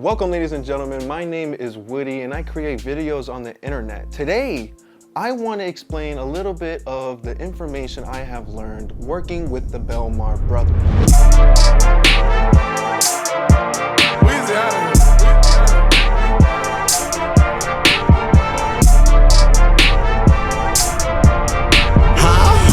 Welcome, ladies and gentlemen. My name is Woody and I create videos on the internet. Today, I want to explain a little bit of the information I have learned working with the Belmar brothers.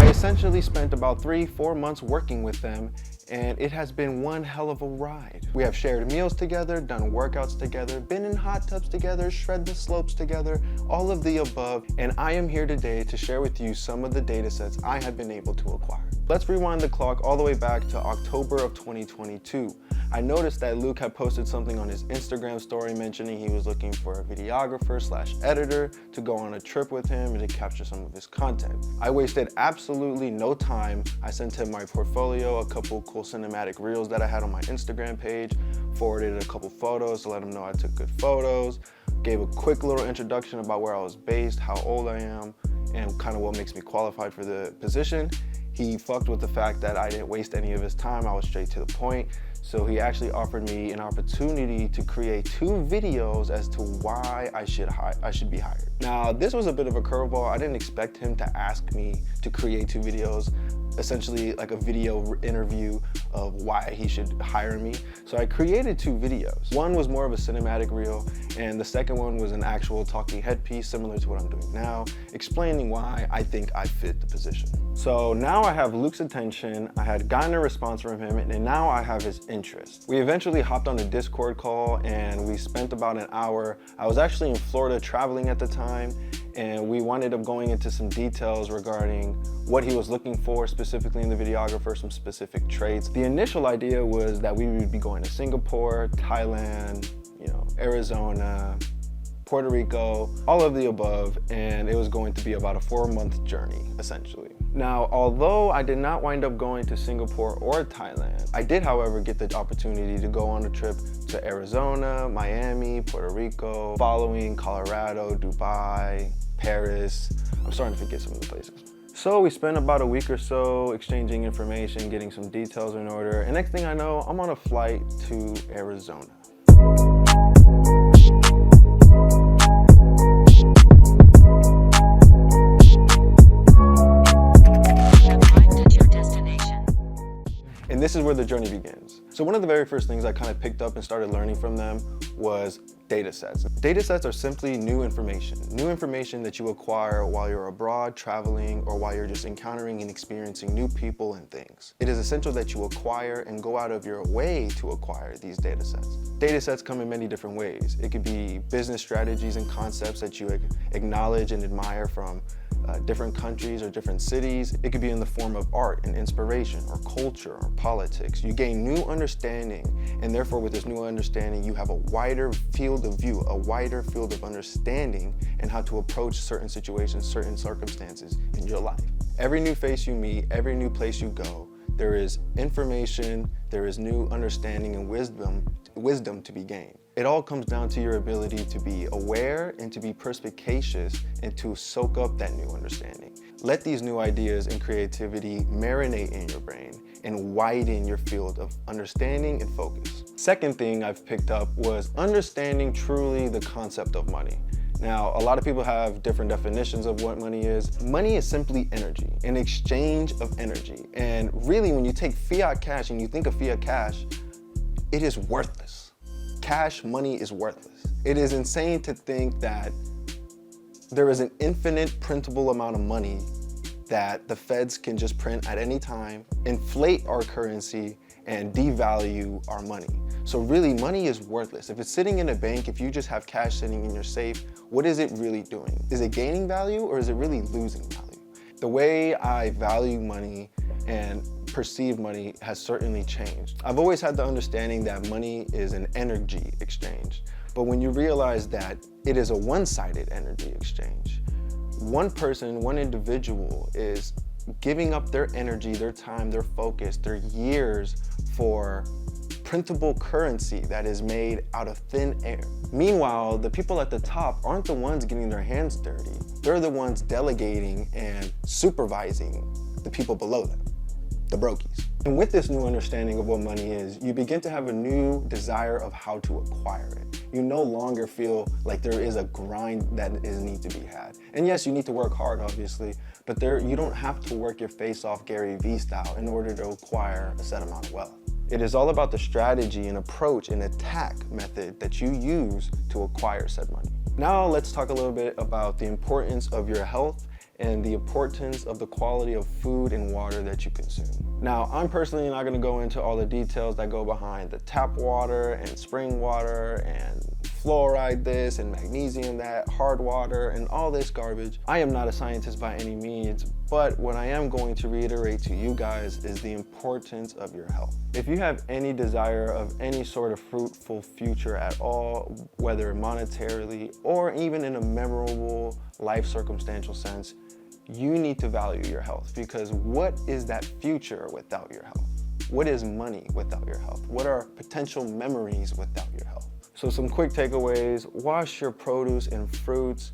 I essentially spent about 3-4 months working with them, and it has been one hell of a ride. We have shared meals together, done workouts together, been in hot tubs together, shred the slopes together, all of the above, and I am here today to share with you some of the data sets I have been able to acquire. Let's rewind the clock all the way back to October of 2022. I noticed that Luke had posted something on his Instagram story mentioning he was looking for a videographer/editor to go on a trip with him and to capture some of his content. I wasted absolutely no time. I sent him my portfolio, a couple cool cinematic reels that I had on my Instagram page, forwarded a couple photos to let him know I took good photos, gave a quick little introduction about where I was based, how old I am, and kind of what makes me qualified for the position. He fucked with the fact that I didn't waste any of his time. I was straight to the point. So he actually offered me an opportunity to create 2 videos as to why I should be hired. Now, this was a bit of a curveball. I didn't expect him to ask me to create 2 videos, essentially like a video interview of why he should hire me. So I created 2 videos. One was more of a cinematic reel, and the second one was an actual talking head piece similar to what I'm doing now, explaining why I think I fit the position. So now I have Luke's attention, I had gotten a response from him, and now I have his interest. We eventually hopped on a Discord call and we spent about an hour. I was actually in Florida traveling at the time, and we wound up going into some details regarding what he was looking for specifically in the videographer, some specific traits. The initial idea was that we would be going to Singapore, Thailand, Arizona, Puerto Rico, all of the above, and it was going to be about a 4-month journey, essentially. Now, although I did not wind up going to Singapore or Thailand, I did, however, get the opportunity to go on a trip to Arizona, Miami, Puerto Rico, following Colorado, Dubai, Paris. I'm starting to forget some of the places. So we spent about a week or so exchanging information, getting some details in order, and next thing I know, I'm on a flight to Arizona. And this is where the journey begins. So one of the very first things I kind of picked up and started learning from them was data sets. Data sets are simply new information that you acquire while you're abroad, traveling, or while you're just encountering and experiencing new people and things. It is essential that you acquire and go out of your way to acquire these data sets. Data sets come in many different ways. It could be business strategies and concepts that you acknowledge and admire from different countries or different cities. It could be in the form of art and inspiration or culture or politics. You gain new understanding, and therefore with this new understanding, you have a wider field of view, a wider field of understanding and how to approach certain situations, certain circumstances in your life. Every new face you meet, every new place you go, there is information, there is new understanding and wisdom to be gained. It all comes down to your ability to be aware and to be perspicacious and to soak up that new understanding. Let these new ideas and creativity marinate in your brain and widen your field of understanding and focus. Second thing I've picked up was understanding truly the concept of money. Now, a lot of people have different definitions of what money is. Money is simply energy, an exchange of energy. And really, when you take fiat cash and you think of fiat cash, it is worthless. Cash money is worthless. It is insane to think that there is an infinite printable amount of money that the feds can just print at any time, inflate our currency, and devalue our money. So really, money is worthless. If it's sitting in a bank, if you just have cash sitting in your safe, what is it really doing? Is it gaining value or is it really losing value? The way I value money and perceive money has certainly changed. I've always had the understanding that money is an energy exchange, but when you realize that it is a one-sided energy exchange, one person, one individual is giving up their energy, their time, their focus, their years for printable currency that is made out of thin air. Meanwhile, the people at the top aren't the ones getting their hands dirty. They're the ones delegating and supervising the people below them. the brokies. And with this new understanding of what money is, you begin to have a new desire of how to acquire it. You no longer feel like there is a grind that needs to be had. And yes, you need to work hard, obviously, but you don't have to work your face off Gary Vee style in order to acquire a set amount of wealth. It is all about the strategy and approach and attack method that you use to acquire said money. Now let's talk a little bit about the importance of your health and the importance of the quality of food and water that you consume. Now, I'm personally not gonna go into all the details that go behind the tap water and spring water and fluoride this and magnesium that, hard water and all this garbage. I am not a scientist by any means, but what I am going to reiterate to you guys is the importance of your health. If you have any desire of any sort of fruitful future at all, whether monetarily or even in a memorable life circumstantial sense, you need to value your health, because what is that future without your health? What is money without your health? What are potential memories without your health? So some quick takeaways: wash your produce and fruits,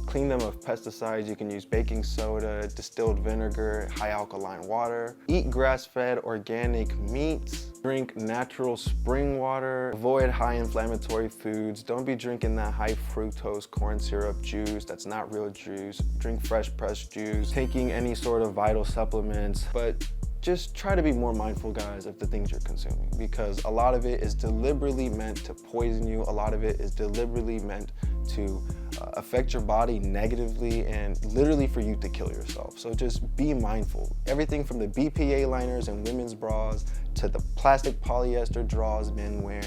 clean them of pesticides. You can use baking soda, distilled vinegar, high alkaline water. Eat grass-fed organic meats. Drink natural spring water. Avoid high inflammatory foods. Don't be drinking that high fructose corn syrup juice. That's not real juice. Drink fresh pressed juice. Taking any sort of vital supplements. But just try to be more mindful, guys, of the things you're consuming, because a lot of it is deliberately meant to poison you. A lot of it is deliberately meant to affect your body negatively and literally for you to kill yourself. So just be mindful. Everything from the BPA liners and women's bras to the plastic polyester drawers men wear,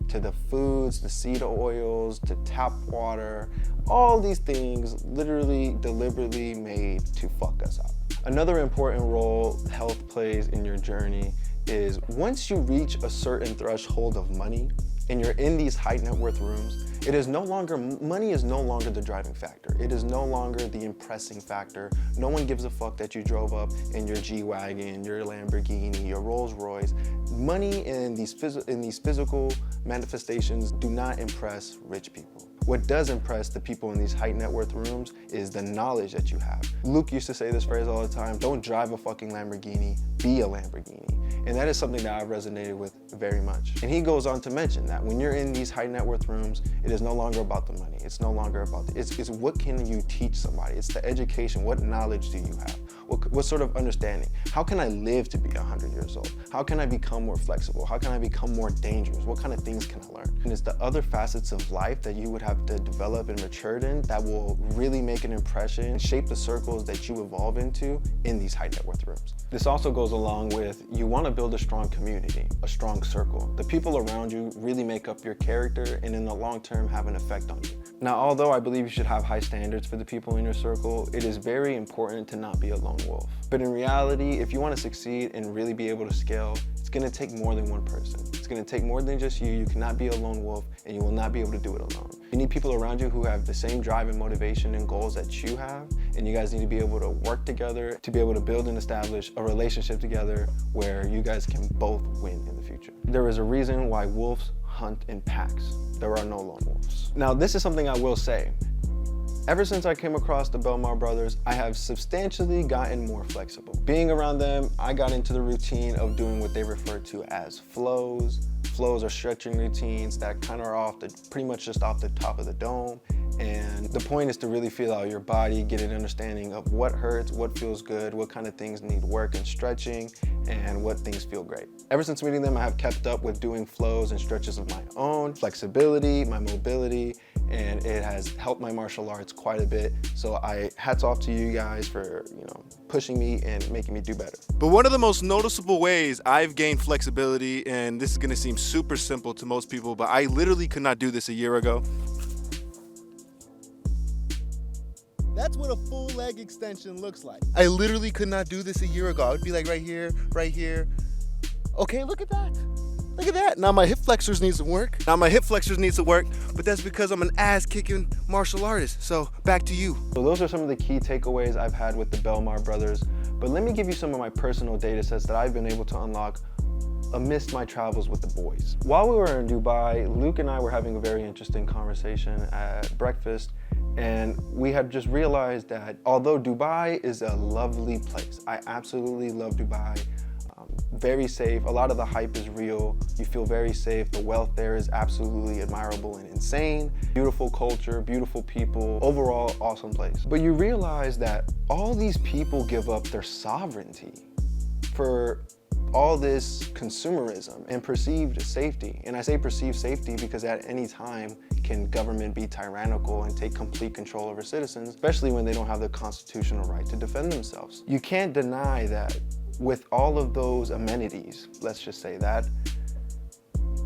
to the foods, the seed oils, to tap water, all these things literally deliberately made to fuck us up. Another important role health plays in your journey is once you reach a certain threshold of money and you're in these high net worth rooms, money is no longer the driving factor. It is no longer the impressing factor. No one gives a fuck that you drove up in your G-Wagon, your Lamborghini, your Rolls Royce. Money in these physical manifestations do not impress rich people. What does impress the people in these high net worth rooms is the knowledge that you have. Luke used to say this phrase all the time: don't drive a fucking Lamborghini, be a Lamborghini. And that is something that I've resonated with very much. And he goes on to mention that when you're in these high net worth rooms, it is no longer about the money. It's no longer about it's what can you teach somebody? It's the education. What knowledge do you have? What sort of understanding? How can I live to be 100 years old? How can I become more flexible? How can I become more dangerous? What kind of things can I learn? And it's the other facets of life that you would have to develop and mature in that will really make an impression and shape the circles that you evolve into in these high net worth rooms. This also goes along with, you want to build a strong community, a strong circle. The people around you really make up your character and in the long term have an effect on you. Now, although I believe you should have high standards for the people in your circle, it is very important to not be a lone wolf. But in reality, if you want to succeed and really be able to scale, it's going to take more than one person. It's going to take more than just you. You cannot be a lone wolf, and you will not be able to do it alone. You need people around you who have the same drive and motivation and goals that you have, and you guys need to be able to work together to be able to build and establish a relationship together where you guys can both win in the future. There is a reason why wolves hunt in packs. There are no lone wolves. Now, this is something I will say. Ever since I came across the Belmar brothers, I have substantially gotten more flexible. Being around them, I got into the routine of doing what they refer to as flows. Flows are stretching routines that kind of are pretty much just off the top of the dome. And the point is to really feel out your body, get an understanding of what hurts, what feels good, what kind of things need work and stretching, and what things feel great. Ever since meeting them, I have kept up with doing flows and stretches of my own, flexibility, my mobility, and it has helped my martial arts quite a bit. So hats off to you guys for, pushing me and making me do better. But one of the most noticeable ways I've gained flexibility, and this is gonna seem super simple to most people, but I literally could not do this a year ago. That's what a full leg extension looks like. I literally could not do this a year ago. I would be like right here, right here. Okay, look at that. Look at that. Now my hip flexors needs to work. But that's because I'm an ass-kicking martial artist. So back to you. So those are some of the key takeaways I've had with the Belmar brothers. But let me give you some of my personal data sets that I've been able to unlock amidst my travels with the boys. While we were in Dubai, Luke and I were having a very interesting conversation at breakfast. And we had just realized that although Dubai is a lovely place, I absolutely love Dubai. very safe. A lot of the hype is real. You feel very safe. The wealth there is absolutely admirable and insane. Beautiful culture, beautiful people. Overall, awesome place. But you realize that all these people give up their sovereignty for all this consumerism and perceived safety. And I say perceived safety because at any time can government be tyrannical and take complete control over citizens, especially when they don't have the constitutional right to defend themselves. You can't deny that with all of those amenities, let's just say that,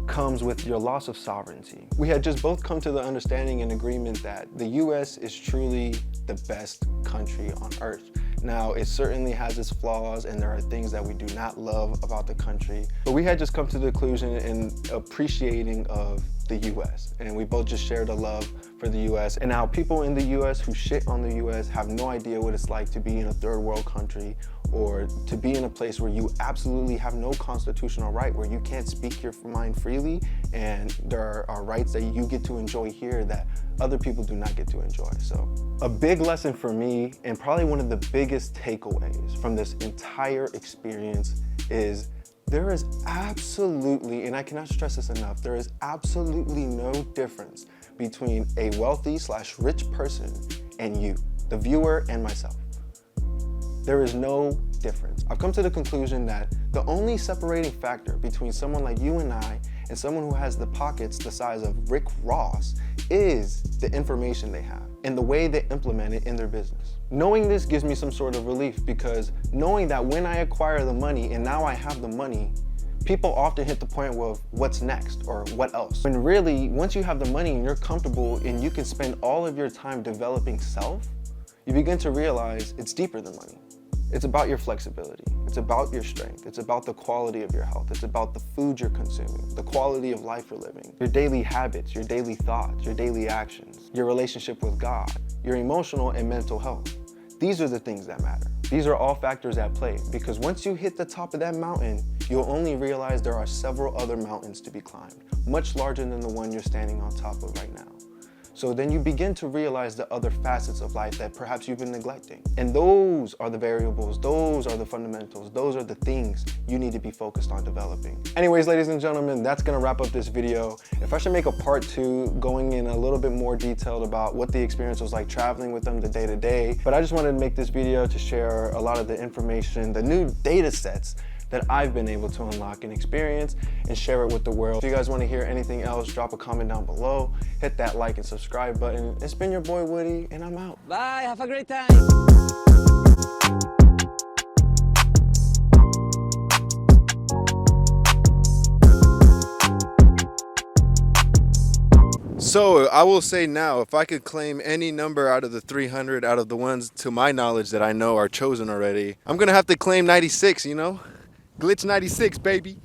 comes with your loss of sovereignty. We had just both come to the understanding and agreement that the US is truly the best country on earth. Now, it certainly has its flaws and there are things that we do not love about the country, but we had just come to the conclusion and appreciating of the US. And we both just shared a love for the US. And now people in the US who shit on the US have no idea what it's like to be in a third world country or to be in a place where you absolutely have no constitutional right, where you can't speak your mind freely, and there are rights that you get to enjoy here that other people do not get to enjoy. So a big lesson for me, and probably one of the biggest takeaways from this entire experience, is there is absolutely, and I cannot stress this enough, there is absolutely no difference between a wealthy/rich person and you, the viewer, and myself. There is no difference. I've come to the conclusion that the only separating factor between someone like you and I and someone who has the pockets the size of Rick Ross is the information they have and the way they implement it in their business. Knowing this gives me some sort of relief, because knowing that when I acquire the money and now I have the money, people often hit the point of what's next or what else. When really, once you have the money and you're comfortable and you can spend all of your time developing self, you begin to realize it's deeper than money. It's about your flexibility. It's about your strength. It's about the quality of your health. It's about the food you're consuming, the quality of life you're living, your daily habits, your daily thoughts, your daily actions, your relationship with God, your emotional and mental health. These are the things that matter. These are all factors at play, because once you hit the top of that mountain, you'll only realize there are several other mountains to be climbed, much larger than the one you're standing on top of right now. So then you begin to realize the other facets of life that perhaps you've been neglecting. And those are the variables, those are the fundamentals, those are the things you need to be focused on developing. Anyways, ladies and gentlemen, that's gonna wrap up this video. If I should make a part 2 going in a little bit more detailed about what the experience was like traveling with them the day to day, but I just wanted to make this video to share a lot of the information, the new data sets that I've been able to unlock and experience and share it with the world. If you guys want to hear anything else, drop a comment down below, hit that like and subscribe button. It's been your boy Woody, and I'm out. Bye, have a great time. So I will say now, if I could claim any number out of the 300, out of the ones to my knowledge that I know are chosen already, I'm gonna have to claim 96, you know? Glitch 96, baby.